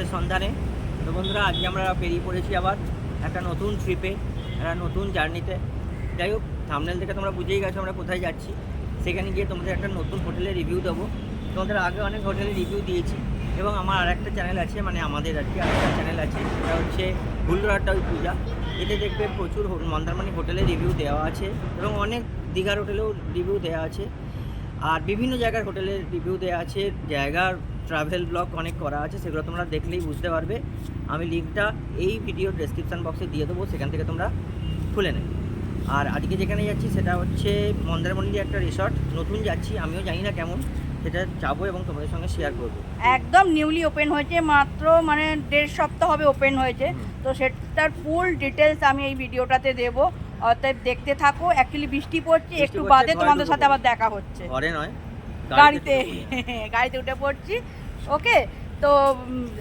পথের সন্ধানে। তো বন্ধুরা, আজকে আমরা বেরিয়ে পড়েছি আবার একটা নতুন ট্রিপে, একটা নতুন জার্নিতে। যাই হোক, থাম্বনেল থেকে তোমরা বুঝেই গেছো আমরা কোথায় যাচ্ছি। সেখানে গিয়ে তোমাদের একটা নতুন হোটেলের রিভিউ দেবো। তোমাদের আগে অনেক হোটেলের রিভিউ দিয়েছি, এবং আমার আরেকটা চ্যানেল আছে, মানে আমাদের আর কি আরেকটা চ্যানেল আছে, সেটা হচ্ছে হুল্লোড়াটা ওই পূজা। এতে দেখবে প্রচুর মন্দারমণি হোটেলের রিভিউ দেওয়া আছে, এবং অনেক দীঘার হোটেলেও রিভিউ দেওয়া আছে, আর বিভিন্ন জায়গার হোটেলের রিভিউ দেওয়া আছে, জায়গার ট্রাভেল ব্লগ অনেক করা আছে। সেগুলো তোমরা দেখলেই বুঝতে পারবে। আমি লিঙ্কটা এই ভিডিওর ডেসক্রিপশান বক্সে দিয়ে দেবো, সেখান থেকে তোমরা খুলে নেবে। আর আজকে যেখানে যাচ্ছি সেটা হচ্ছে মন্দারমণির একটা রিসর্ট, নতুন যাচ্ছি, আমিও জানি না কেমন, সেটা যাবো এবং তোমাদের সঙ্গে শেয়ার করবো। একদম নিউলি ওপেন হয়েছে, মাত্র মানে 1.5 সপ্তাহ হবে ওপেন হয়েছে। তো সেটার ফুল ডিটেলস আমি এই ভিডিওটাতে দেবো, অতএব দেখতে থাকো। অ্যাকচুয়ালি বৃষ্টি পড়ছে, একটু বাদে তোমাদের সাথে আবার দেখা হচ্ছে। ঘরে নয়, গাড়িতে গাড়িতে উঠে পড়ছি। ওকে, তো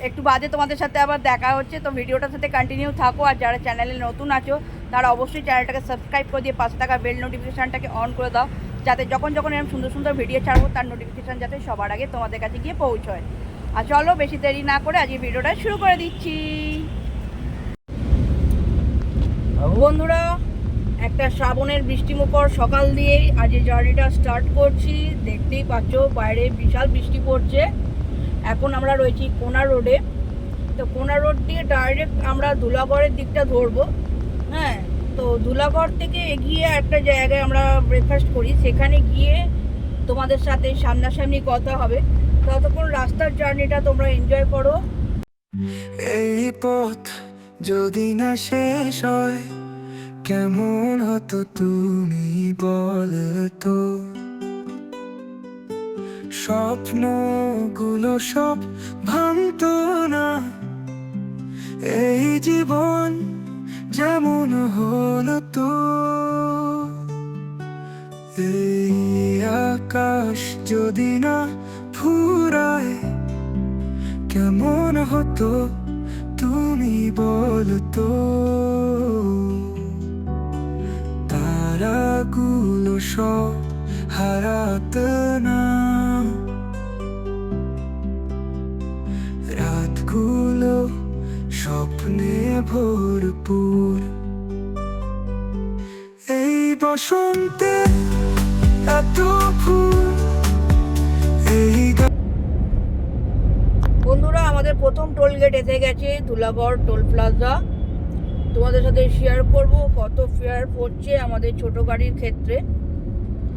একটু বাদে তোমাদের সাথে আবার দেখা হচ্ছে। তো ভিডিওটার সাথে কন্টিনিউ থাকো। আর যারা চ্যানেলে নতুন আছো তারা অবশ্যই চ্যানেলটাকে সাবস্ক্রাইব করে দিয়ে পাশে থাকা বেল নোটিফিকেশানটাকে অন করে দাও, যাতে যখন এরকম সুন্দর সুন্দর ভিডিও ছাড়বো তার নোটিফিকেশান যাতে সবার আগে তোমাদের কাছে গিয়ে পৌঁছয়। আর চলো বেশি দেরি না করে আজকে ভিডিওটা শুরু করে দিচ্ছি। বন্ধুরা, একটা শ্রাবণের বৃষ্টিমুখর সকাল দিয়েই আজ এই জার্নিটা স্টার্ট করছি। দেখতেই পাচ্ছ বাইরে বিশাল বৃষ্টি পড়ছে। এখন আমরা রয়েছি কোনা রোডে। তো কোনা রোড দিয়ে ডাইরেক্ট আমরা ধুলাগড়ের দিকটা ধরবো। হ্যাঁ, তো ধুলাগড় থেকে এগিয়ে একটা জায়গায় আমরা ব্রেকফাস্ট করি, সেখানে গিয়ে তোমাদের সাথে সামনাসামনি কথা হবে। ততক্ষণ রাস্তার জার্নিটা তোমরা এনজয় করো। এই পথ যদি না শেষ হয় কেমন হতো তুমি বলতো। স্বপ্নগুলো সব ভাঙতো না, এই জীবন যেমন হলো তো। এই আকাশ যদি না ফুরায় কেমন হতো তুমি বলতো। তারাগুলো সব হারাতো না, রাতগুলো স্বপ্নে ভরপুর। এই বসন্তে এত ফুল। বন্ধুরা, আমাদের প্রথম টোল গেট এসে গেছে, ধুলাগড় টোল প্লাজা। তোমাদের সাথে শেয়ার করব কত ফেয়ার পড়ছে আমাদের ছোট গাড়ির ক্ষেত্রে।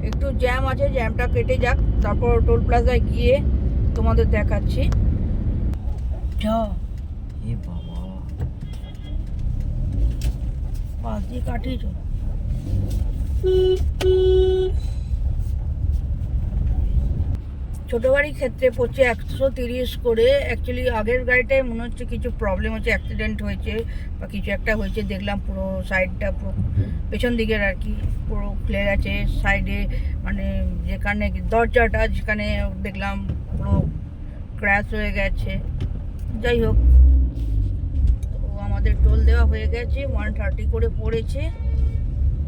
একটু জ্যাম আছে, জ্যামটা কেটে যাক, তারপর টোল প্লাজায় গিয়ে তোমাদের দেখাচ্ছি। কাটিয়েছ ছোটো গাড়ির ক্ষেত্রে পড়ছে 130 করে। অ্যাকচুয়ালি আগের গাড়িটায় মনে হচ্ছে কিছু প্রবলেম হচ্ছে, অ্যাক্সিডেন্ট হয়েছে বা কিছু একটা হয়েছে। দেখলাম পুরো সাইডটা, পুরো পেছন দিকের আর কি, পুরো ক্লিয়ার আছে। সাইডে মানে যেখানে দরজাটা, যেখানে দেখলাম পুরো ক্র্যাশ হয়ে গেছে। যাই হোক, তো আমাদের টোল দেওয়া হয়ে গেছে, 130 করে পড়েছে।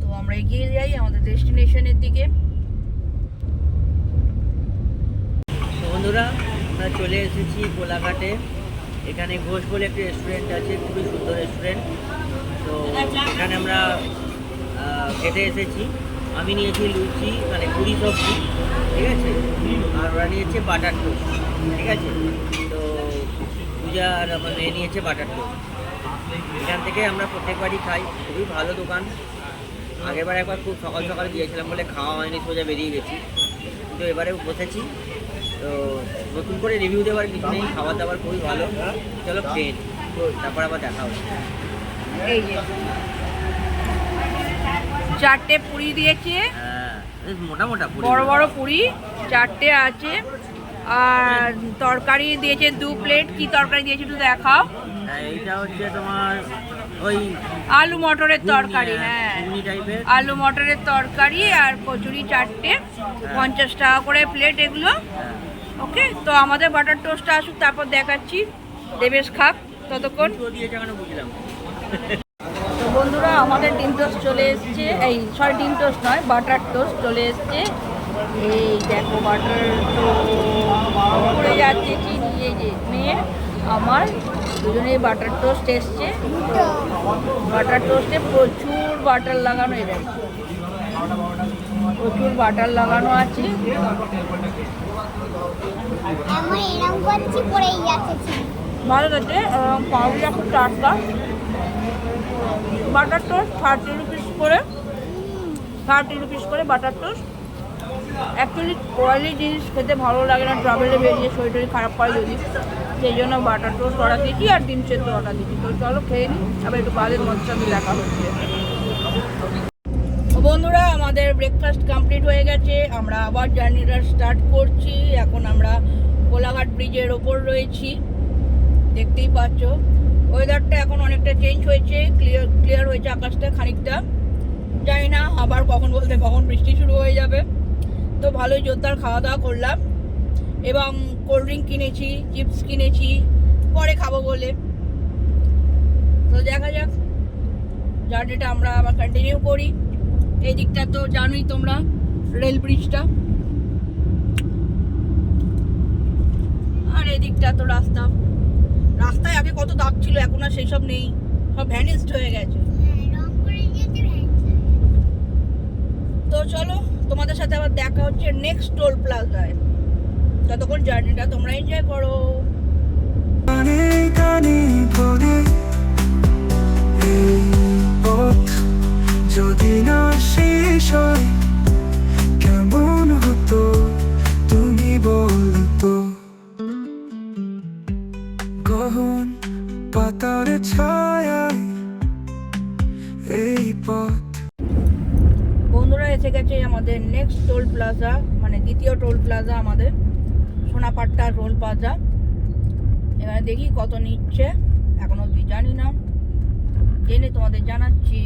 তো আমরা এগিয়ে যাই আমাদের ডেস্টিনেশনের দিকে। বন্ধুরা, আমরা চলে এসেছি কোলাঘাটে। এখানে ঘোষ বলে একটি রেস্টুরেন্ট আছে, খুবই সুন্দর রেস্টুরেন্ট। তো এখানে আমরা খেতে এসেছি। আমি নিয়েছি লুচি, মানে পুরি সবজি, ঠিক আছে, আর ওরা নিয়েছে বাটার টোস্ট, ঠিক আছে। তো পূজা আর আমার মেয়ে নিয়েছে বাটার টোস্ট। এখান থেকে আমরা প্রত্যেকবারই খাই, খুবই ভালো দোকান। আগেরবার একবার খুব সকাল সকাল গিয়েছিলাম বলে খাওয়া হয়নি, সোজা বেরিয়ে গেছি। তো এবারে বসেছি, তো নতুন করে রিভিউ দেওয়ার কিছু নেই, খাবার দাবার খুবই ভালো। চলো খেয়ে তো তারপর আবার দেখা হচ্ছে। এই যে 4টে পুরি দিয়েছে, হ্যাঁ, মোটা মোটা বড় বড় পুরি 4টে আছে। আর তরকারি দিয়েছে 2 প্লেট। কি তরকারি দিয়েছে একটু দেখাও। এইটা হচ্ছে তোমার ওই আলু মটরের তরকারি। হ্যাঁ, টাইপের আলু মটরের তরকারি আর কচুরি 4টে, 50 টাকা করে প্লেট এগুলো। ওকে, তো আমাদের বাটার টোস্টটা আসুক, তারপর দেখাচ্ছি। দেবেশ খাক ততক্ষণ। বুঝলাম। তো বন্ধুরা, আমাদের ডিম টোস্ট চলে এসছে। এই সরি, ডিম টোস্ট নয়, বাটার টোস্ট চলে এসছে। এই দেখো বাটার টোস্ট পড়ে যাচ্ছে চিনি, এই যে মেয়ে আমার দুজনেই বাটার টোস্ট এসছে। বাটার টোস্টে প্রচুর বাটার লাগানো, এদের প্রচুর বাটার লাগানো আছে। ভালো লাগছে, পাউরুটিটা খুব টাটকা। বাটার টোস্ট 30 রুপিস করে, 30 রুপিস করে বাটার টোস্ট। অ্যাকচুয়ালি অয়েলি জিনিস খেতে ভালো লাগে না, ট্রাভেলে বেরিয়ে শরীর টরীর খারাপ হয় যদি, সেই জন্য বাটার টোস্ট অর্ডার দিয়েছি আর ডিম সেদ্ধ অর্ডার দিয়েছি। তো চলো খেয়ে নিই, আবার একটু বাদের মধ্যে সাথে দেখা হচ্ছে। বন্ধুরা, আমাদের ব্রেকফাস্ট কমপ্লিট হয়ে গেছে, আমরা আবার জার্নিটা স্টার্ট করছি। এখন আমরা কোলাঘাট ব্রিজের ওপর রয়েছি, দেখতেই পাচ্ছ। ওয়েদারটা এখন অনেকটা চেঞ্জ হয়েছে, ক্লিয়ার হয়েছে আকাশটা খানিকটা। জানি না আবার কখন বলতে কখন বৃষ্টি শুরু হয়ে যাবে। তো ভালোই জোরদার খাওয়া দাওয়া করলাম এবং কোল্ড ড্রিঙ্ক কিনেছি, চিপস কিনেছি, পরে খাবো বলে। তো দেখা যাক, জার্নিটা আমরা আবার কন্টিনিউ করি। এই দিকটা তো জানোই তোমরা, রেল ব্রিজটা, আর এই দিকটা তো রাস্তায় আগে কত দাগ ছিল, এখন আর সেই সব নেই, সব ভ্যানিস্ট হয়ে গেছে। তো চলো, তোমাদের সাথে আবার দেখা হচ্ছে নেক্সট টোল প্লাজায়। ততক্ষণ জার্নিটা তোমরা এনজয় করো। গানে গানে ভরে এই পথ যদি না শেষ হয়, কেমন হতো তুমি বলতো। গহন পাতার ছায়ায় এই পথ। বন্ধুরা, এসে গেছে আমাদের নেক্সট টোল প্লাজা, মানে দ্বিতীয় টোল প্লাজা আমাদের, সোনাপাট্টা টোল প্লাজা। এবারে দেখি কত নিচ্ছে, এখনো অব্দি জানি না, জেনে তোমাদের জানাচ্ছি।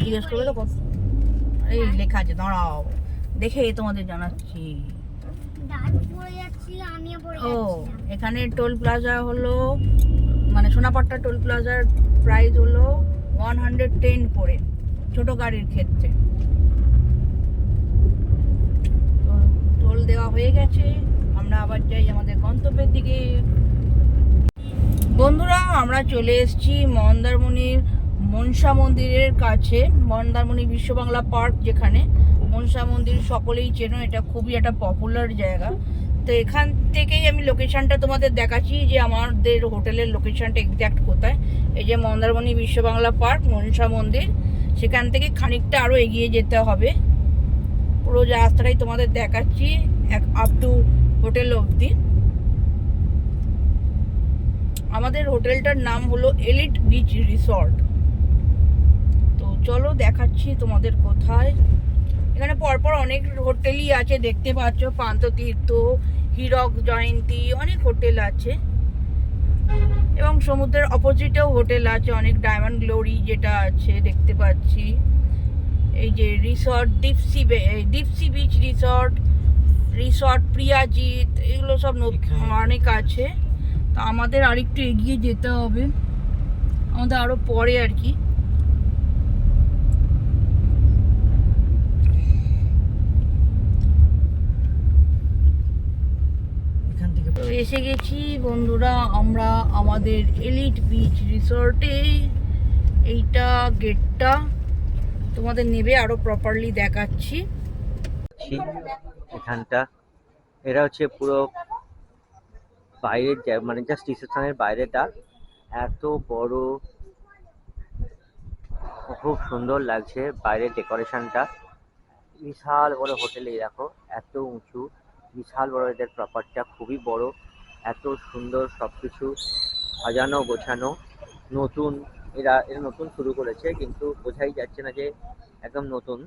জিজ্ঞেস করবে তো কত, এই লেখা আছে, দাঁড়াও দেখে তোমাদের জানাচ্ছি। ও, এখানে টোল প্লাজা হলো, মানে সোনাপাট্টা টোল প্লাজার প্রাইস হলো 110 করে ছোট গাড়ির ক্ষেত্রে। তো টোল দেওয়া হয়ে গেছে, আমরা আবার যাই আমাদের গন্তব্যের দিকে। বন্ধুরা, আমরা চলে এসেছি মন্দারমণির মনসা মন্দিরের কাছে, মন্দারমণি বিশ্ব বাংলা পার্ক, যেখানে মনসা মন্দির সকলেই চেনো, এটা খুবই একটা পপুলার জায়গা। তো এখান থেকেই আমি লোকেশনটা তোমাদের দেখাচ্ছি যে আমাদের হোটেলের লোকেশনটা এক্স্যাক্ট কোথায়। এই যে মন্দারমণি বিশ্ব বাংলা পার্ক, মনসা মন্দির, সেখান থেকে খানিকটা আরও এগিয়ে যেতে হবে। পুরো রাস্তাটাই তোমাদের দেখাচ্ছি আপ টু হোটেল অবধি। আমাদের হোটেলটার নাম হলো এলিট বিচ রিসর্ট। তো চলো দেখাচ্ছি তোমাদের কোথায়। এখানে পরপর অনেক হোটেলই আছে, দেখতে পাচ্ছ, পান্ততীর্থ, হীরক জয়ন্তী, অনেক হোটেল আছে। এবং সমুদ্রের অপোজিটেও হোটেল আছে অনেক, ডায়মন্ড গ্লোরি যেটা আছে দেখতে পাচ্ছি। এই যে রিসর্ট দীপসি বিচ রিসর্ট প্রিয়াজিৎ, এগুলো সব অনেক আছে। তো আমাদের আরেকটু এগিয়ে যেতে হবে, আমাদের আরো পরে আর কি। তো এসে গেছি বন্ধুরা আমরা আমাদের এলিট বিচ রিসর্টে। এইটা গেটটা তোমাদের নেবে, আরো প্রপারলি দেখাচ্ছি। এখানটা এটা হচ্ছে পুরো বাইরের, মানে জাস্ট রিসেপশনের বাইরেটা, এত বড়, খুব সুন্দর লাগছে বাইরের ডেকোরেশনটা। বিশাল বড় হোটেলে দেখো, এত উঁচু, বিশাল বড় এদের প্রপার্টিটা, খুবই বড়, এত সুন্দর সবকিছু সাজানো গোছানো। নতুন, এরা নতুন শুরু করেছে, কিন্তু বোঝাই যাচ্ছে না যে একদম নতুন।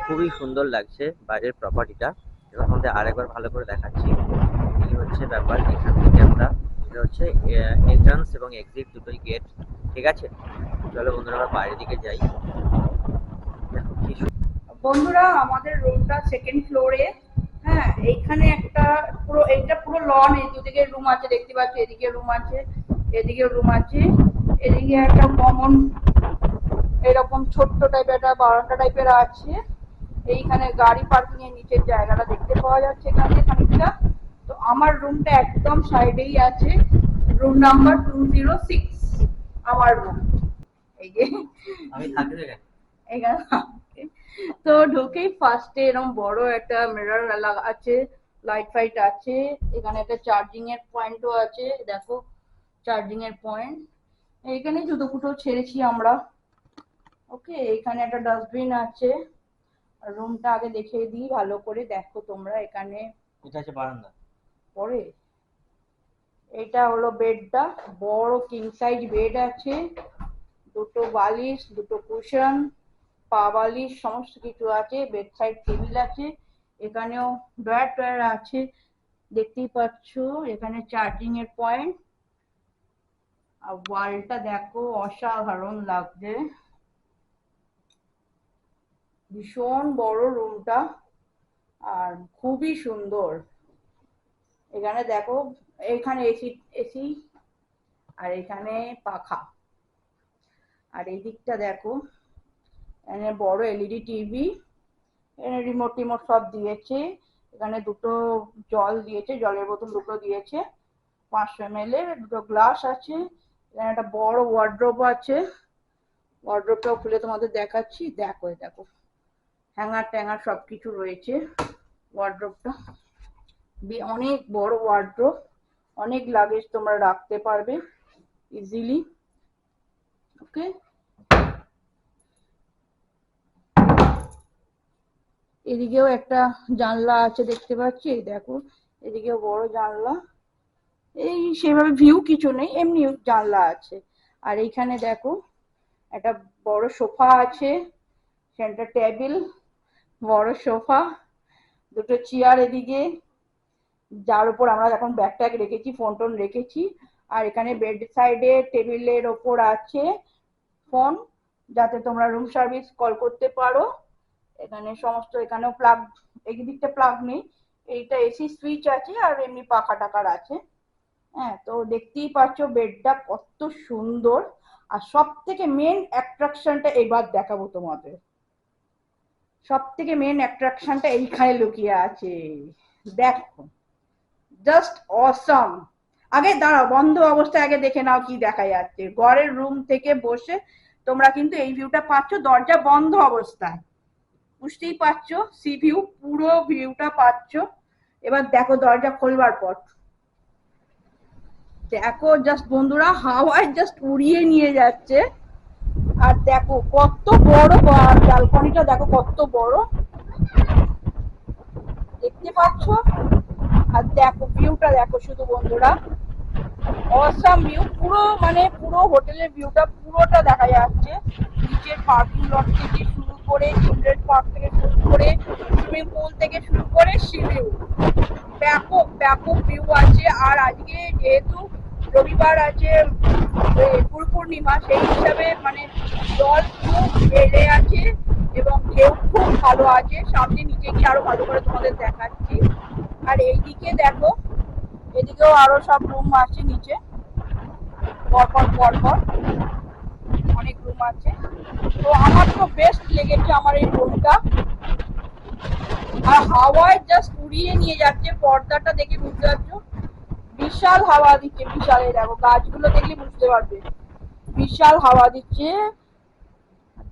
খুবই সুন্দর লাগছে বাইরের প্রপার্টিটা। এবার আমাদের আরেকবার ভালো করে দেখাচ্ছি এই হচ্ছে ব্যাপার। এখান থেকে আমরা, এটা হচ্ছে এন্ট্রান্স এবং এক্সিট দুটোই গেট, ঠিক আছে। চলো বন্ধুরা আমরা বাইরের দিকে যাই। দেখো কি বন্ধুরা, আমাদের রুমটা সেকেন্ড ফ্লোরে। হ্যাঁ, এইখানে একটা পুরো, এইটা পুরো লন, এই দুদিকে রুম আছে দেখতে পাচ্ছ, এদিকে রুম আছে, এদিকে রুম আছে, এদিকে একটা কমন এরকম ছোট্ট টাইপের একটা বারান্দা টাইপের আছে। এইখানে গাড়ি পার্কিং এর নিচের জায়গাটা দেখতে পাওয়া যাচ্ছে এখানে খানিকটা। তো আমার রুমটা একদম সাইডেই আছে, রুম নাম্বার 206 আমার রুম। এই যে আমি থাকি তো এখানে। এখানে থাকে। তো ঢুকেই ফার্স্টে এরকম বড় একটা মিরর আছে, লাইট ফাইট আছে, এখানে একটা চার্জিং এর পয়েন্টও আছে, দেখো চার্জিং এর পয়েন্ট। এইখানে জুতো ফুটো ছেড়েছি আমরা। ওকে, এখানে একটা ডাস্টবিন আছে। রুমটা আগে দেখিয়ে দিই ভালো করে, দেখো তোমরা এখানে এটা হচ্ছে বারান্দা। পরে এটা হলো বেডটা, বড় কিং সাইজ বেড আছে, দুটো বালিশ, দুটো কুশন, পা বালিশ সমস্ত কিছু আছে, বেড সাইড টেবিল আছে, এখানেও ড্রয়ার টয়ার আছে দেখতেই পাচ্ছ, এখানে চার্জিং এর পয়েন্ট। আর ওয়ালটা দেখো অসাধারণ লাগছে, ভীষণ বড় রুমটা আর খুবই সুন্দর। এখানে দেখো, এখানে এসি এসি আর এখানে পাখা। আর এই দিকটা দেখো, এখানে বড় এলইডি টিভি, এখানে রিমোট টিমোট সব দিয়েছে। এখানে দুটো জল দিয়েছে, জলের বোতল দুটো দিয়েছে 500 ml এর, দুটো গ্লাস আছে। এখানে একটা বড় ওয়ার্ড্রোব আছে, ওয়ার্ড্রোবটাও খুলে তোমাদের দেখাচ্ছি। দেখো দেখো হ্যাঙ্গার ট্যাঙ্গার সবকিছু রয়েছে ওয়ার্ড্রোবটা, অনেক বড় ওয়ার্ড্রোব, অনেক লাগেজ তোমরা রাখতে পারবে ইজিলি। ওকে, এদিকেও একটা জানলা আছে দেখতে পাচ্ছি, এই দেখো এদিকেও বড় জানলা। এই সেভাবে ভিউ কিছু নেই, এমনি জানলা আছে। আর এইখানে দেখো একটা বড় সোফা আছে, সেন্টার টেবিল, বড় সোফা, দুটো চেয়ার এদিকে, যার উপর আমরা এখন ব্যাগ ট্যাগ রেখেছি, ফোন টোন রেখেছি। আর এখানে বেড সাইডে টেবিলের ওপর আছে ফোন, যাতে তোমরা রুম সার্ভিস কল করতে পারো। এখানে সমস্ত, এখানেও প্লাগ, এই দিকটা প্লাগ নেই, এইটা এসি সুইচ আছে আর এমনি পাখা টাকার আছে। হ্যাঁ, তো দেখতেই পাচ্ছ বেডটা কত সুন্দর। আর সব থেকে মেন অ্যাট্রাকশনটা এবার দেখাবো তোমাদের, সব থেকে মেন অ্যাট্রাকশনটা এইখানে লুকিয়ে আছে, দেখো জাস্ট অসম। আগে দাঁড়াও, বন্ধ অবস্থায় আগে দেখে নাও কি দেখা যাচ্ছে। ঘরের রুম থেকে বসে তোমরা কিন্তু এই ভিউটা পাচ্ছ, দরজা বন্ধ অবস্থায়, বুঝতেই পারছো, সি ভিউ পুরো ভিউটা পাচ্ছ। এবার দেখো দরজা খোলবার পর, দেখো জাস্ট বন্ধুরা, হাওয়ায় জাস্ট উড়িয়ে নিয়ে যাচ্ছে। আর দেখো কত বড় ব্যালকনিটা, দেখো কত বড়, দেখতে পাচ্ছ। আর দেখো ভিউটা দেখো শুধু বন্ধুরা, অসাম ভিউ, পুরো মানে পুরো হোটেলের ভিউটা পুরোটা দেখা যাচ্ছে। নিচের পার্কিং লট থেকে শুরু করে, চিলড্রেন পার্ক থেকে শুরু করে, সুইমিং পুল থেকে শুরু করে সি ভিউ, ব্যাপক ব্যাপক ভিউ আছে। আর আজকে যেহেতু রবিবার আছে, গুরু পূর্ণিমা, সেই হিসাবে মানে জল খুব বেড়ে আছে এবং ঢেউ খুব ভালো আছে। সামনে নিচে গিয়ে আরো ভালো করে তোমাদের দেখাচ্ছি। আর এইদিকে দেখো, এদিকেও আরো সব রুম আছে নিচে, পরপর পরপর অনেক রুম আছে। তো আমার তো বেস্ট লেগেছে আমার এই রুমটা, আর হাওয়ায় জাস্ট উড়িয়ে নিয়ে যাচ্ছে। পর্দাটা দেখে বুঝতে পারছো, বিশাল হাওয়া দিচ্ছে, বিশাল। এই দেখো গাছগুলো দেখলে বুঝতে পারবে, বিশাল হাওয়া দিচ্ছে।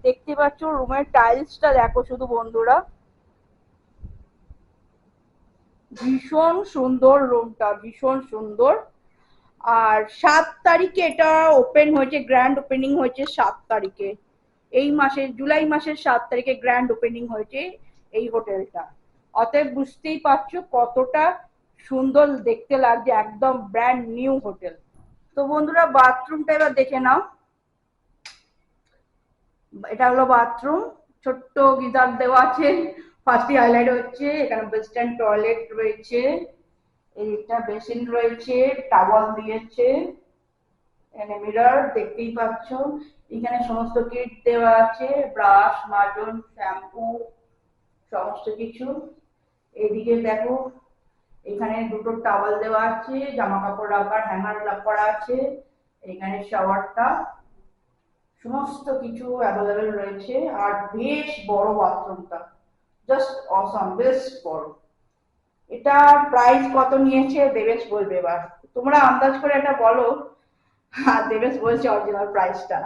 দেখতে পাচ্ছ রুমের টাইলসটা দেখো শুধু বন্ধুরা, ভীষণ সুন্দর রুমটা, ভীষণ সুন্দর। আর 7 তারিখে এটা ওপেন হয়েছে, গ্র্যান্ড ওপেনিং হয়েছে 7 তারিখে, এই মাসের জুলাই মাসের 7 তারিখে গ্র্যান্ড ওপেনিং হয়েছে এই হোটেলটা। অতএব বুঝতেই পারছো কতটা সুন্দর দেখতে লাগছে, একদম ব্র্যান্ড নিউ হোটেল। তো বন্ধুরা বাথরুমটা এবার দেখে নাও, এটা হলো বাথরুম, ছোট্ট গিজার দেওয়া আছে, ফার্স্টে হাইলাইট হচ্ছে। এখানে ওয়েস্টার্ন টয়লেট রয়েছে, এইটা বেসিন রয়েছে, টাওয়াল দিয়েছে, এখানে মিরর দেখতেই পাচ্ছ। এখানে সমস্ত কিট দেওয়া আছে, ব্রাশ, মাজন, শ্যাম্পু, সমস্ত কিছু। এদিকে দেখো, এখানে দুটো টাওয়াল দেওয়া আছে, জামা কাপড় রাখার হ্যাঙ্গার করা আছে, এখানে শাওয়ারটা, সমস্ত কিছু অ্যাভেলেবেল রয়েছে। আর বেশ বড় বাথরুমটা, জাস্ট অসাম, বেস্ট বড়। এটা প্রাইস কত নিয়েছে দেবেশ বলবে, এবার তোমরা আন্দাজ করে এটা বলো। হ্যাঁ, দেবেশ বলছে অরিজিনাল প্রাইসটা।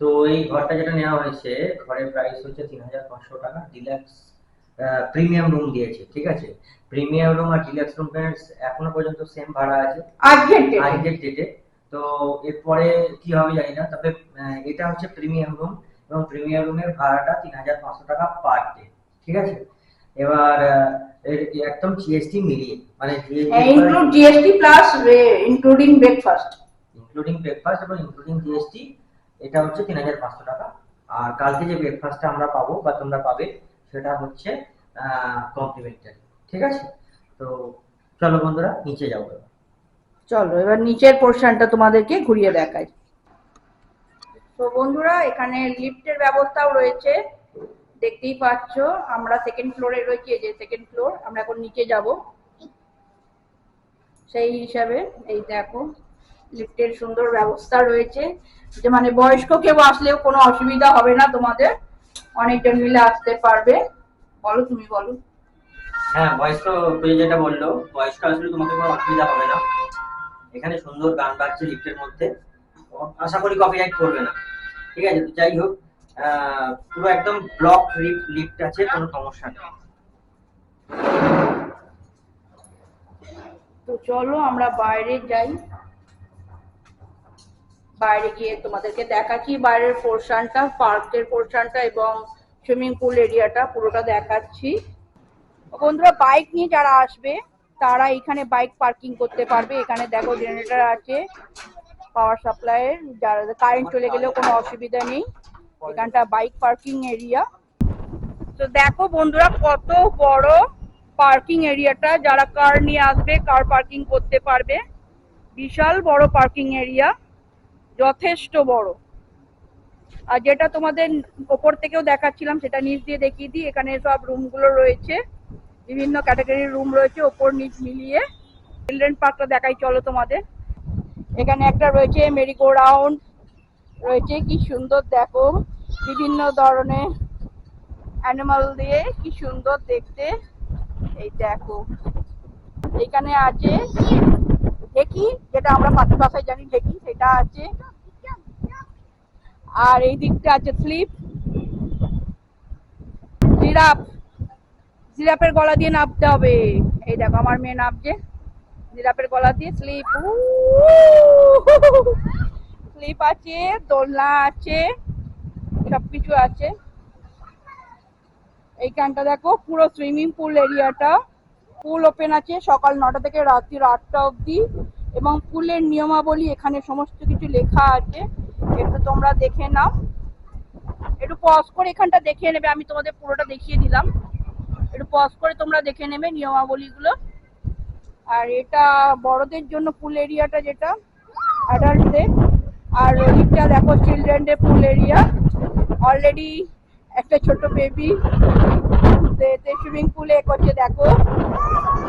তো এই ঘরটা যেটা নেওয়া হয়েছে, ঘরের প্রাইস হচ্ছে 3,500 টাকা। ডিলাক্স প্রিমিয়াম রুম দিয়েছে, ঠিক আছে। প্রিমিয়াম রুম আর ডিলাক্স রুমের এখনো পর্যন্ত সেম ভাড়া আছে আজকের ডেটে। তো এরপরে কি হবে জানি না, তবে এটা হচ্ছে প্রিমিয়াম রুম, এবং প্রিমিয়াম রুমের ভাড়াটা 3,500 টাকা পার ডে, ঠিক আছে। এবার একদম জিএসটি মিলিয়ে, মানে include GST plus including breakfast এবং ইনক্লুডিং জিএসটি, এটা হচ্ছে 3,500 টাকা। আর কালকে যে ব্রেকফাস্টটা আমরা পাবো বা তোমরা পাবে, সেটা হচ্ছে কমপ্লিমেন্টারি, ঠিক আছে। তো চলো বন্ধুরা, নিচে যাবো এবার। চলো এবার নিচের পোর্শনটা তোমাদেরকে ঘুরিয়ে দেখাই। তো বন্ধুরা, এখানে লিফটের ব্যবস্থাও রয়েছে, দেখতেই পাচ্ছ। আমরা সেকেন্ড ফ্লোরে রয়েছি, এই যে সেকেন্ড ফ্লোর। আমরা এখন নিচে যাব, সেই হিসাবে এই দেখো লিফটের সুন্দর ব্যবস্থা রয়েছে, যে মানে বয়স্ক কেউ আসলেও কোনো অসুবিধা হবে না তোমাদের, অনেকজন মিলে আসতে পারবে। বলো, তুমি বলো। হ্যাঁ, বয়স্ক যেটা বললো, বয়স্ক আসলে তোমাকে কোনো অসুবিধা হবে না। এখানে সুন্দর গান বাজছে লিফটের মধ্যে, আশা করি কপিরাইট করবে না, ঠিক আছে। তো যাই হোক, পুরো একদম ব্লক লিফট আছে, কোনো সমস্যা নেই। তো চলো আমরা বাইরে যাই, বাইরে গিয়ে তোমাদেরকে দেখাচ্ছি বাইরের পোর্শনটা, পার্কের পোর্শনটা এবং সুইমিং পুল এরিয়াটা পুরোটা দেখাচ্ছি। বন্ধুরা, বাইক নিয়ে যারা আসবে তারা এখানে বাইক পার্কিং করতে পারবে। এখানে দেখো জেনারেটর আছে, পাওয়ার সাপ্লাইয়ের, যারা কারেন্ট চলে গেলেও কোনো অসুবিধা নেই। এখানটা বাইক পার্কিং এরিয়া। তো দেখো বন্ধুরা, কত বড় পার্কিং এরিয়াটা, যারা কার নিয়ে আসবে কার পার্কিং করতে পারবে। বিশাল বড় পার্কিং এরিয়া, যথেষ্ট বড়। আর যেটা তোমাদের ওপর থেকেও দেখাচ্ছিলাম, সেটা নিচ দিয়ে দেখিয়ে দিই। এখানে সব রুমগুলো রয়েছে, বিভিন্ন ক্যাটাগরির রুম রয়েছে, ওপর নিচ মিলিয়ে। চিলড্রেন পার্কটা দেখাই চলো তোমাদের। এখানে একটা রয়েছে মেরি গো রাউন্ড রয়েছে, কি সুন্দর দেখো, বিভিন্ন ধরনের অ্যানিমাল দিয়ে, কি সুন্দর দেখতে। এই দেখো এখানে আছে ঢেকি, যেটা আমরা পাতি ভাষায় জানি ঢেকি, সেটা আছে। আর এই দিকটা আছে স্লিপ, জিরাফের গলা দিয়ে নামতে হবে। এই দেখো আমার মেয়ে নামছে জিরাফের গলা দিয়ে। স্লিপ আছে, দোলনা আছে, সবকিছু আছে। এইখানটা দেখো পুরো সুইমিং পুল এরিয়াটা, পুল ওপেন আছে সকাল 9টা থেকে রাত্রি 8টা অবধি, এবং পুলের নিয়মাবলী এখানে সমস্ত কিছু লেখা আছে, একটু তোমরা দেখে নাও। একটু পজ করে এখানটা দেখে নেবে, আমি তোমাদের পুরোটা দেখিয়ে দিলাম, একটু পজ করে তোমরা দেখে নেবে নিয়মাবলীগুলো। আর এটা বড়দের জন্য পুল এরিয়াটা, যেটা অ্যাডাল্টদের। আর ওইটা দেখো চিলড্রেনদের পুল এরিয়া। অলরেডি একটা ছোট বেবি সুইমিং পুলে করছে, দেখো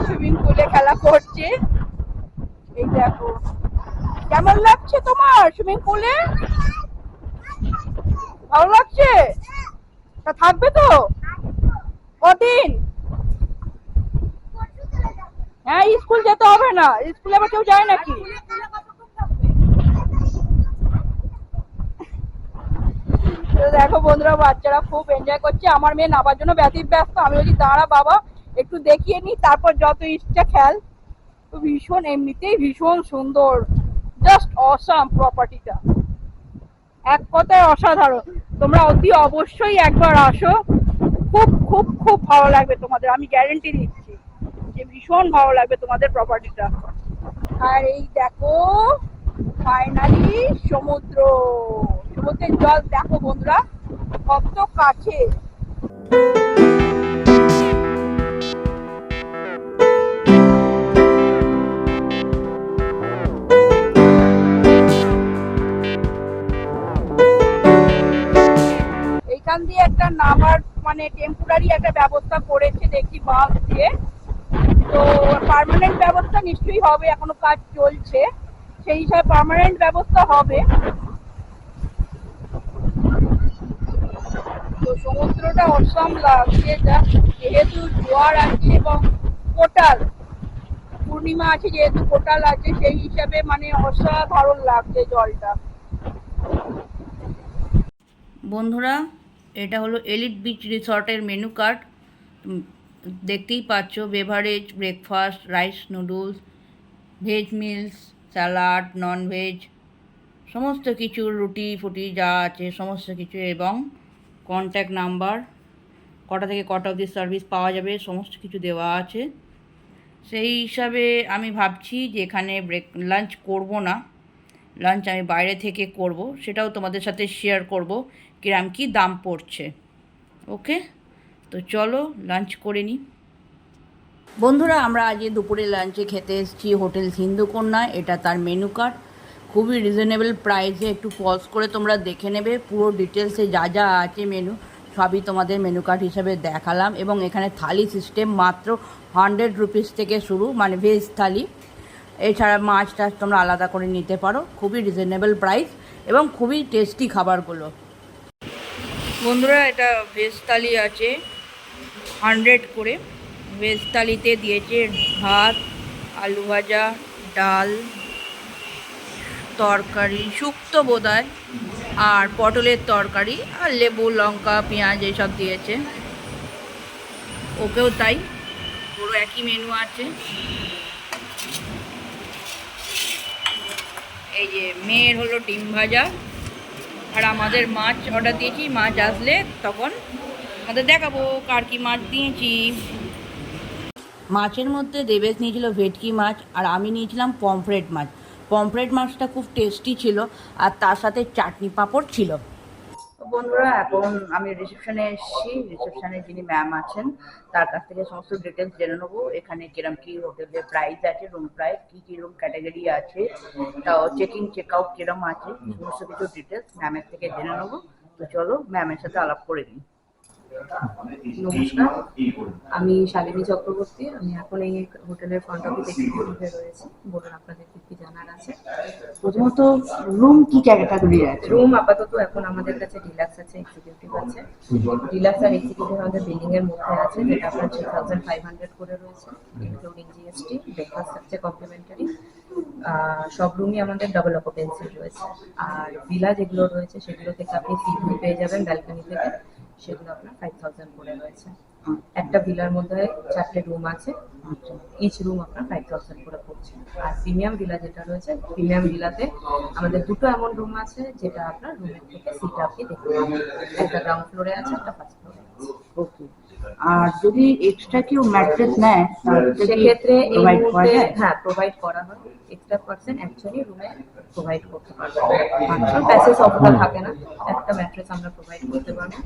সুইমিং পুলে খেলা করছে। এই দেখো, কেমন লাগছে তোমার সুইমিং পুলে? ভালো লাগছে? তা থাকবে তো কদিন? হ্যাঁ, স্কুল যেতে হবে না, স্কুলে আবার কেউ যায় নাকি? দেখো বন্ধুরা, বাচ্চারা খুব এনজয় করছে। আমার মেয়ে নাবার জন্য ব্যস্ত। আমি বলছি দাঁড়া বাবা, একটু দেখিয়ে নি, তারপর যত ইচ্ছা খেল। তো ভীষণ, এমনিতেই ভীষণ সুন্দর, জাস্ট অসাম প্রপার্টিটা, এক কথায় অসাধারণ। তোমরা অতি অবশ্যই একবার আসো, খুব খুব খুব ভালো লাগবে তোমাদের, আমি গ্যারেন্টি দিচ্ছি যে ভীষণ ভালো লাগবে তোমাদের প্রপার্টিটা। আর এই দেখো ফাইনালি সমুদ্রের জল দেখো বন্ধুরা কত কাছে। এইখান দিয়ে একটা নামার মানে টেম্পোরারি একটা ব্যবস্থা করেছে দেখি বাস দিয়ে। তো পার্মানেন্ট ব্যবস্থা নিশ্চয়ই হবে, এখনো কাজ চলছে, সেই হিসাবে পার্মানেন্ট ব্যবস্থা হবে। তো সমুদ্রটা অসম লাগছে যেহেতু জোয়ার আছে এবং কোটাল পূর্ণিমা আছে, যেহেতু কোটাল আছে সেই হিসাবে মানে অসাধারণ লাগছে জলটা। বন্ধুরা, এটা হলো এলিট বিচ রিসর্টের মেনু কার্ড। দেখতেই পাচ্ছ, beverage, breakfast, rice, noodles, veg meals, salad, non veg, সমস্ত কিছু, রুটি ফুটি যা আছে সমস্ত কিছু, এবং কন্ট্যাক্ট নাম্বার, কটা থেকে কটা অবধি সার্ভিস পাওয়া যাবে সমস্ত কিছু দেওয়া আছে। সেই হিসাবে আমি ভাবছি যে এখানে লাঞ্চ করব না, লাঞ্চ আমি বাইরে থেকে করব, সেটাও তোমাদের সাথে শেয়ার করব কিরম কী দাম পড়ছে। ওকে, তো চলো লাঞ্চ করে নিই। বন্ধুরা, আমরা আজ দুপুরে লাঞ্চে খেতে এসেছি হোটেল সিন্ধুকন্যা। এটা তার মেনু কার্ড, খুবই রিজনেবল প্রাইসে। একটু পজ করে তোমরা দেখে নেবে, পুরো ডিটেলসে যা যা আছে মেনু সবই তোমাদের মেনু কার্ড হিসেবে দেখালাম। এবং এখানে থালি সিস্টেম মাত্র 100 রুপিস থেকে শুরু, মানে ভেজ থালি। এছাড়া মাছ টাছ তোমরা আলাদা করে নিতে পারো, খুবই রিজনেবল প্রাইস এবং খুবই টেস্টি খাবারগুলো। বন্ধুরা, এটা ভেজ থালি আছে 100 করে। ভেজ থালিতে দিয়েছে ভাত, আলু ভাজা, ডাল, তরকারি, শুক্তো বোধহয়, আর পটলের তরকারি, আর লেবু, লঙ্কা, পেঁয়াজ এইসব দিয়েছে। ওকেও তাই, পুরো একই মেনু আছে। এই যে মেয়ের হলো ডিম ভাজা, আর আমাদের মাছ অর্ডার দিয়েছি, মাছ আসলে তখন আমাদের দেখাবো কার কি মাছ দিয়েছি। মাছের মধ্যে দেবেশ নিয়েছিল ভেটকি মাছ, আর আমি নিয়েছিলাম পমফ্রেট মাছ। পমফ্রেট মাছটা খুব টেস্টি ছিল, আর তার সাথে চাটনি পাঁপড় ছিল। বন্ধুরা, এখন আমি রিসেপশনে এসেছি। রিসেপশনে যিনি ম্যাম আছেন তার কাছ থেকে সমস্ত ডিটেলস জেনে নেবো, এখানে কিরম কি হোটেলের প্রাইস আছে, রুম প্রাইস, কী কী রুম ক্যাটাগরি আছে, তাও চেক ইন চেক আউট কিরম আছে, সমস্ত কিছু ডিটেলস ম্যামের থেকে জেনে নেবো। তো চলো ম্যামের সাথে আলাপ করে নিই। নমস্কার, আমি শালিনী চক্রবর্তী। আমি এখন এই হোটেলের ফ্রন্ট অফিস এক্সিকিউটিভে রয়েছি। বলুন আপনাদের কি জানার আছে? প্রথমত রুম কি ক্যাটাগরি আছে? রুম আপাতত এখন আমাদের কাছে ডিলাক্স আছে, এক্সিকিউটিভ আছে। ডিলাক্স আর এক্সিকিউটিভ আমাদের বিল্ডিং এর মধ্যে আছে, যেটা আপনার 3500 করে রয়েছে, ইনক্লুডিং জিএসটি। ব্রেকফাস্ট থাকছে কমপ্লিমেন্টারি। সব রুমই আমাদের ডাবল অকুপেন্সি রয়েছে। আর ভিলা যেগুলো রয়েছে সেগুলো থেকে আপনি সি ভিউ পেয়ে যাবেন ব্যালকনি থেকে, সেগুলো আপনার 5000 করে রয়েছে। একটা ভিলার মধ্যে 4টে রুম আছে, ইচ রুম আপনার 5000 করে পড়ছে। আর প্রিমিয়াম ভিলা যেটা রয়েছে, প্রিমিয়াম ভিলাতে আমাদের দুটো এমন রুম আছে যেটা আপনার রুমের থেকে সিটা আপনি দেখতে পাবেন। একটা গ্রাউন্ড ফ্লোরে আছে, একটা ফার্স্ট ফ্লোরে আছে। ওকে, আর যদি এক্সট্রা কেউ ম্যাট্রেস নেয় সেক্ষেত্রে এই প্রোভাইড করা মুহূর্তে যায়? হ্যাঁ, প্রোভাইড করা হয়। এক্সট্রা পার্সেন্ট অ্যাকচুয়ালি রুমে প্রোভাইড করতে পারবে। মাত্র প্যাসেজ অফটা থাকে না, একটা ম্যাট্রেস আমরা প্রোভাইড করতে পারবো।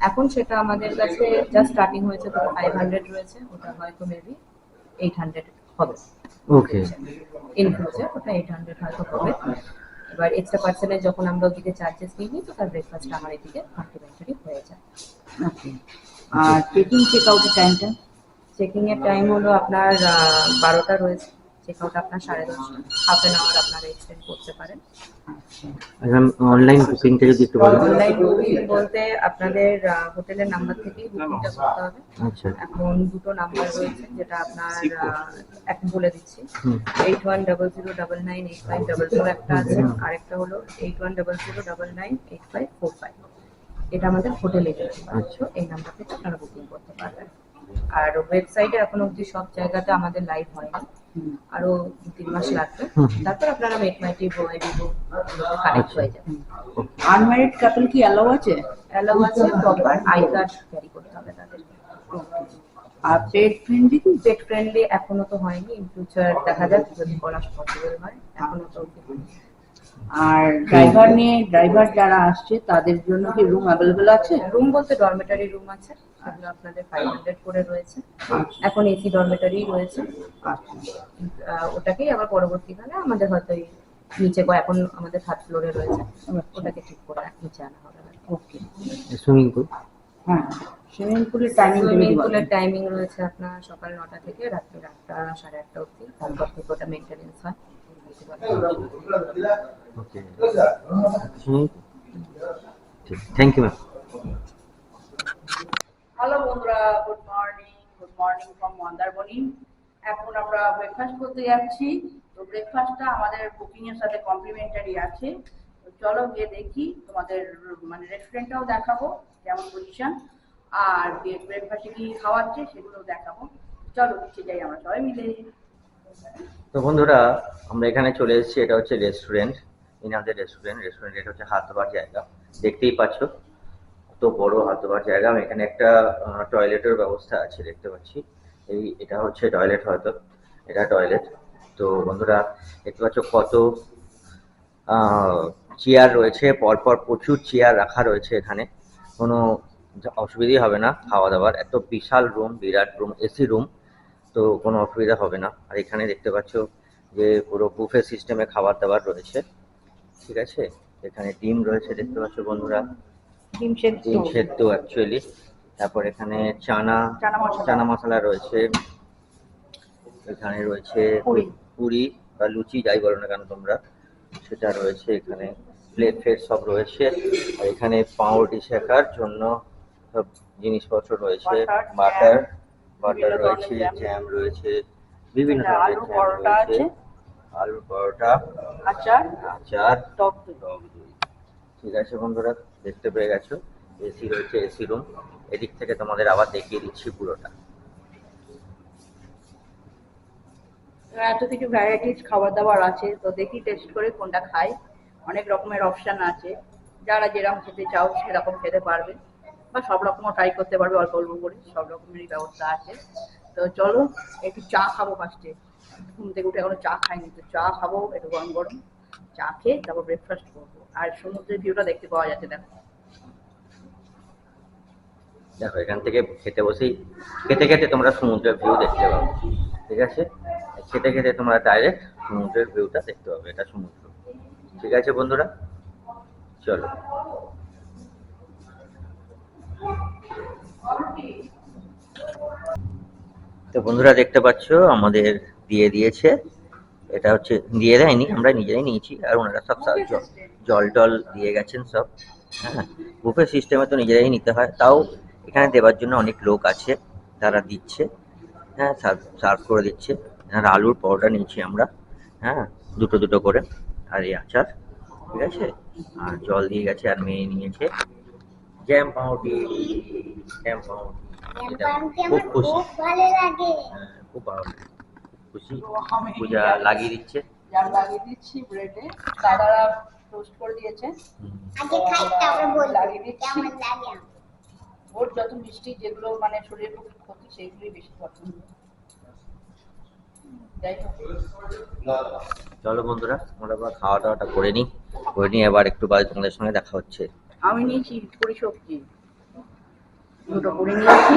এখন সেটা আমাদের কাছে জাস্ট স্টার্টিং হয়েছে, তো 500 রয়েছে, ওটা হয়তো মেবি 800 হবে। ওকে, ইনক্লুসিভ ওটা 800 হয়তো হবে। এবার এক্সট্রা পার্সেন্টেজ যখন আমরা ওদিকে চার্জেস নিই, তো তার ব্রেকফাস্টটা আমার এদিকে কমপ্লিমেন্টারি হয়ে যায়। ওকে, আর চেকিং চেক আউটের টাইমটা? চেকিং এর টাইম হলো আপনার 12টা রয়েছে, চেক আউট আপনার 10:30, হাফ অ্যান আওয়ার আপনারা এক্সটেন্ড করতে পারেন। ম্যাম অনলাইন বুকিংটা যদি একটু বলেন। অনলাইন বুকিং বলতে আপনাদের হোটেলের নাম্বার থেকেই বুকিংটা করতে হবে। আচ্ছা, এখন দুটো নাম্বার রয়েছে, যেটা আপনার এখন বলে দিচ্ছি। 8100998544 একটা আছে, আরেকটা হলো 8100998545। এটা আমাদের হোটেল এজেন্ট। আচ্ছা, এই নাম্বার থেকে আপনারা বুকিং করতে পারবেন। আর ওয়েবসাইটে এখন অবধি সব জায়গাতে আমাদের লাইভ হয়নি, আরো 2-3 মাস লাগবে, তারপর আপনারা মেকমাইট্রিপ ওয়াইবিবো কানেক্ট হয়ে যাবেন। আনম্যারিড কাপল কি অ্যালাউ আছে? অ্যালাউ আছে, প্রপার আই কার্ড ক্যারি করতে হবে তাদের। আর পেট ফ্রেন্ডলি কি? পেট ফ্রেন্ডলি এখনো তো হয়নি, ইন ফিউচার দেখা যাক যদি করা পসিবল হয়, এখনো তো হয়নি। আর ড্রাইভার যারা আসছে তাদের জন্য কি রুম অ্যাভেলেবল আছে? রুম বলতে ডরমেটারি রুম আছে, সেগুলো আপনাদের 500 করে রয়েছে। এখন এসি ডরমেটারি রয়েছে। ওটাকেই আবার পরবর্তীকালে আমাদের হয়তো নিচে এখন আমাদের 3rd ফ্লোরে রয়েছে, ওটাকে ঠিক করে নিচে আনা হবে। ওকে, সুইমিং পুল? হ্যাঁ, সুইমিং পুলের টাইমিং রয়েছে আপনার সকাল 9টা থেকে রাত্রি 8টা 8:30 অবধি। তারপর থেকে ওটা মেনটেনেন্স হয়। ওকে, থ্যাংক ইউ ম্যাম। হ্যালো বন্ধুরা, গুড মর্নিং ফ্রম মন্দারমণি। এখন আমরা ব্রেকফাস্ট করতে যাচ্ছি। তো ব্রেকফাস্টটা আমাদের বুকিং এর সাথে কমপ্লিমেন্টারি আছে। তো চলো গিয়ে দেখি, তোমাদের মানে রেস্টুরেন্টটাও দেখাবো যেমন পজিশন, আর ব্রেকফাস্টে কি খাওয়াচ্ছে সেগুলো দেখাবো। চলো নিচে যাই আমরা সবাই মিলে। তো বন্ধুরা, আমরা এখানে চলে এসেছি। এটা হচ্ছে রেস্টুরেন্ট, ইনাদের রেস্টুরেন্ট। এটা হচ্ছে হাত ধোয়ার জায়গা, দেখতেই পাচ্ছ কত বড় হাত ধোয়ার জায়গা। এখানে একটা টয়লেটের ব্যবস্থা আছে, দেখতে পাচ্ছি। এটা হচ্ছে টয়লেট, হয়তো এটা টয়লেট। তো বন্ধুরা দেখতে পাচ্ছ কত চেয়ার রয়েছে, পরপর প্রচুর চেয়ার রাখা রয়েছে। এখানে কোনো অসুবিধাই হবে না খাওয়া দাওয়ার। এত বিশাল রুম, বিরাট রুম, এসি রুম, তো কোনো অসুবিধা হবে না। আর এখানে দেখতে পাচ্ছ যে পুরো বুফে সিস্টেমে খাবার দাবার রয়েছে, ঠিক আছে। এখানে ডিম রয়েছে, দেখতে পাচ্ছ বন্ধুরা, ডিম সেদ্ধ অ্যাকচুয়ালি। তারপর এখানে চানা মশলা রয়েছে। এখানে রয়েছে পুরি বা লুচি, যাই বলো না কেন তোমরা, সেটা রয়েছে। এখানে প্লেট ফ্লেট সব রয়েছে। আর এখানে পাউরুটি শেখার জন্য সব জিনিসপত্র রয়েছে। বাটার রয়েছে, জ্যাম রয়েছে, বিভিন্ন ধরনের জ্যাম রয়েছে, আলুর পরোটা, আচার, টক দই। ঠিক আছে বন্ধুরা, দেখতে পেয়ে গেছো। এসি রয়েছে, এসি রুম। এদিক থেকে তোমাদের আবার দেখিয়ে দিচ্ছি পুরোটা। এত কিছু ভ্যারাইটিস খাবার দাবার আছে, তো দেখি টেস্ট করে কোনটা খাই। অনেক রকমের অপশন আছে, যারা যেরকম খেতে চাও সেরকম খেতে পারবে, বা সব রকমও ট্রাই করতে পারবে। অল্প অল্প করে সব রকমেরই ব্যবস্থা আছে। তো চলো একটু চা খাবো ফার্স্টে। ঘুম থেকে উঠে এখনো চা খাইনি, তো চা খাবো একটু গরম গরম। চা খেয়ে তারপর ব্রেকফাস্ট করবো। আর সমুদ্রের ভিউটা দেখতে পাওয়া যাচ্ছে, দেখো। দেখো, এখান থেকে খেতে খেতে তোমরা সমুদ্রের ভিউ দেখতে পাবে, ঠিক আছে। খেতে খেতে তোমরা ডাইরেক্ট সমুদ্রের ভিউটা দেখতে পাবে। এটা সমুদ্র, ঠিক আছে বন্ধুরা, চলো। তো বন্ধুরা দেখতে পাচ্ছ আমাদের দিয়ে দিয়েছে। এটা হচ্ছে দিয়ে দেয়নি, আমরা নিজেরাই নিয়েছি। আর ওনারা সব জল টল দিয়ে গেছেন সব। হ্যাঁ, বুফে সিস্টেমে তো নিজেরাই নিতে হয়, তাও এখানে দেওয়ার জন্য অনেক লোক আছে, তারা দিচ্ছে। হ্যাঁ, সার্ভ করে দিচ্ছে। আর আলুর পরোটা নিয়েছি আমরা, হ্যাঁ, দুটো করে। আর এই আচার, ঠিক আছে। আর জল দিয়ে গেছে। আর মেয়ে নিয়েছে জ্যাম পাউরুটি। এটা খুব খুশি, খুব ভালো, খুশি। পূজা লাগিয়ে দিচ্ছে, জ্যাম লাগিয়ে দিচ্ছি ব্রেডে, দাদারা টোস্ট করে দিয়েছে। লাগিয়ে দিচ্ছি। ওর যত মিষ্টি যেগুলো মানে শরীরের পক্ষে ক্ষতি, সেইগুলোই বেশি পছন্দ। যাই হোক, চলো বন্ধুরা, আমরা এবার খাওয়া দাওয়াটা করে নিই। এবার একটু বাদে তোমাদের সঙ্গে দেখা হচ্ছে। আমি নিয়েছি পুরি সবজি, দুটো পুরি নিয়েছি,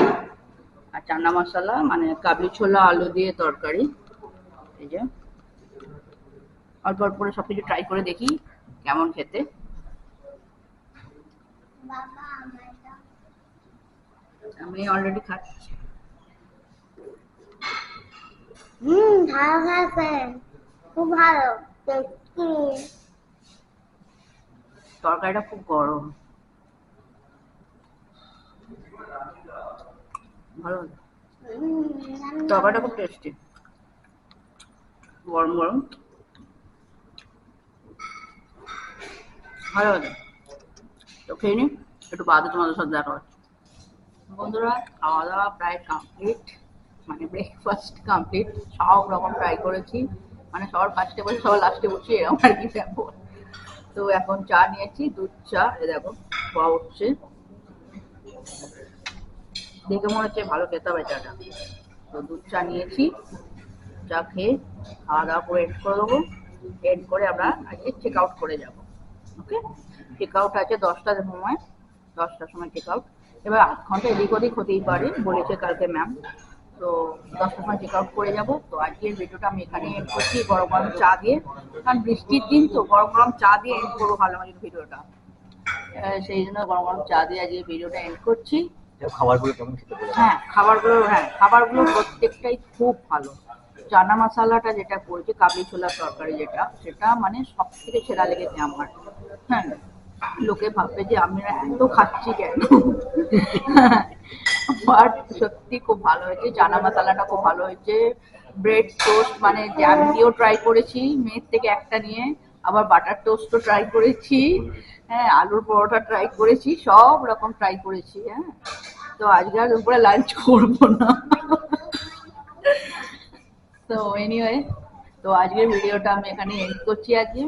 আর চানা মশলা মানে কাবলি ছোলা আলু দিয়ে তরকারি। এই যে অল্প অল্প করে সবকিছু ট্রাই করে দেখি কেমন খেতে। আমি অলরেডি খাচ্ছি। ভালো খাচ্ছে, খুব ভালো টেস্টি। তরকারিটা খুব গরম, ভালো তরকারিটা খুব টেস্টি, গরম গরম, ভালো লাগে। তো খেয়ে নি, একটু বাদে তোমাদের সাথে দেখা হচ্ছে। বন্ধুরা, খাওয়া দাওয়া প্রায় কমপ্লিট, মানে ব্রেকফাস্ট কমপ্লিট। সব রকম ট্রাই করেছি, মানে সবার ফার্স্টে বসে সবার লাস্টে বসে এরকম আর কি ব্যাপার। তো এখন চা নিয়েছি, দুধ চা। এ দেখো খাওয়া হচ্ছে, দেখে মনে হচ্ছে ভালো খেতে হবে চাটা। তো দুধ চা নিয়েছি, চা খেয়ে খাওয়া দাওয়া করে এড করে দেবো। এড করে আমরা আজকে চেক আউট করে যাবো। ওকে, চেক আউট আছে 10টার সময়, 10টার সময় চেক আউট। এবার 8 ঘন্টা এদিক ওদিক হতেই পারে, বলেছে কালকে ম্যাম। তো 10টার সময় চেক আউট করে যাবো। তো আজকের ভিডিওটা আমি এখানে এন্ড করছি গরম গরম চা দিয়ে, কারণ বৃষ্টির দিন তো গরম গরম চা দিয়ে এন্ড করবো ভালো মতো ভিডিওটা। সেই জন্য গরম গরম চা দিয়ে আজকে ভিডিওটা এন্ড করছি। খাবারগুলো কেমন খেতে বলো? খাবারগুলো প্রত্যেকটাই খুব ভালো। চানা মশলাটা যেটা করেছে, কাবলি ছোলার তরকারি যেটা, সেটা মানে সব থেকে সেরা লেগেছে আমার। হ্যাঁ, লোকে ভাববে যে আমরা এত খাচ্ছি কেন। বাট সত্যি খুব ভালো হয়েছে, চানা মশলাটা খুব ভালো হয়েছে। ব্রেড টোস্ট মানে জ্যাম দিয়েও ট্রাই করেছি মেয়ের থেকে একটা নিয়ে, আবার বাটার টোস্টও ট্রাই করেছি, হ্যাঁ আলুর পরোটা ট্রাই করেছি, সব রকম ট্রাই করেছি। হ্যাঁ, তো আজকে আর দুপুরে লাঞ্চ করবো না। তো এনিওয়ে, তো আজকের ভিডিওটা আমি এখানে এন্ড করছি। আজকে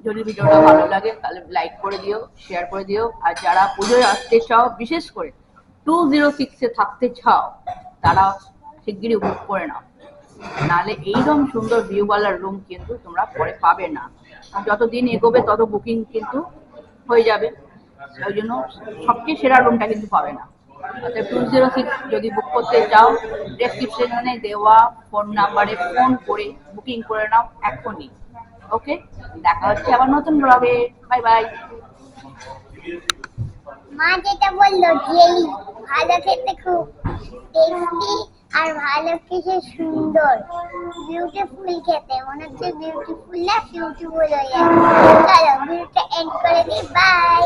যদি ভিডিওটা ভালো লাগে তাহলে লাইক করে দিও, শেয়ার করে দিও। আর যারা পুজোয় আসতে চাও, বিশেষ করে 206-এ থাকতে চাও, তারা শিগগিরই বুক করে নাও, নাহলে এইরকম সুন্দর ভিউওয়ালার রুম কিন্তু তোমরা পরে পাবে না। যত দিন এগোবে তত বুকিং কিন্তু হয়ে যাবে, ওই জন্য সবচেয়ে সেরা রুমটা কিন্তু পাবে না। অর্থাৎ 206 যদি বুক করতে চাও, ডেসক্রিপশনে দেওয়া ফোন নাম্বারে ফোন করে বুকিং করে নাও এখনই। ওকে, দেখা হচ্ছে আবার নতুন ব্লগে। Bye bye. মা যেটা বললো জেলি ভালো খেতে, খুব টেস্টি আর ভালো খেতে, সুন্দর বিউটিফুল খেতে, মনে হচ্ছে বিউটিফুল না বিউটিফুল হয়ে যাবে। চলো ভিডিওটা এন্ড করে দিই, বাই।